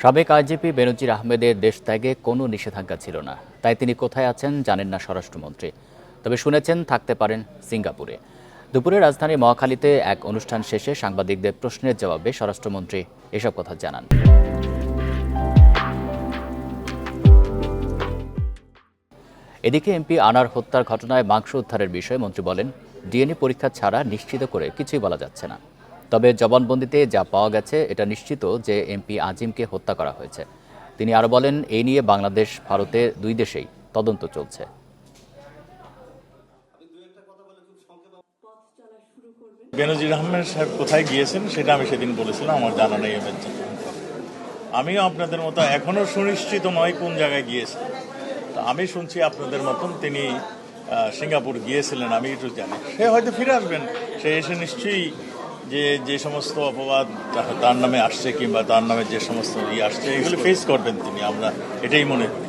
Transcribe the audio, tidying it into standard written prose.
সাবেক আইজিপি বেনজির আহমেদের দেশ ত্যাগে কোনো নিষেধাজ্ঞা ছিল না, তাই তিনি কোথায় আছেন জানেন না স্বরাষ্ট্রমন্ত্রী। তবে শুনেছেন থাকতে পারেন সিঙ্গাপুরে। দুপুরে রাজধানীর মহাখালীতে এক অনুষ্ঠান শেষে সাংবাদিকদের প্রশ্নের জবাবে স্বরাষ্ট্রমন্ত্রী এসব কথা জানান। এদিকে এমপি আনার হত্যার ঘটনায় মাংস উদ্ধারের বিষয়ে মন্ত্রী বলেন, ডিএনএ পরীক্ষা ছাড়া নিশ্চিত করে কিছুই বলা যাচ্ছে না। তবে জবানবন্দিতে যা পাওয়া গেছে এটা নিশ্চিত যে এমপি আজিমকে হত্যা করা হয়েছে। তিনি আরও বলেন, এই নিয়ে বাংলাদেশ ভারতে দুই দেশেই তদন্ত চলছে। বেনজির আহমেদ সাহেব কোথায় গিয়েছেন সেটা আমি সেদিন বলেছিলাম, আমার জানা নেই। আমিও আপনাদের মতো এখনো সুনিশ্চিত নয় কোন জায়গায় গিয়েছেন। তো আমি শুনছি আপনাদের মতন তিনি সিঙ্গাপুর গিয়েছিলেন, আমি একটু জানি। সে হয়তো ফিরে আসবেন, সে এসে নিশ্চয়ই যে সমস্ত অপবাদ তার নামে আসছে কিংবা তার নামে যে সমস্ত আসছে এগুলো ফেস করবেন তিনি, আমরা এটাই মনে করি।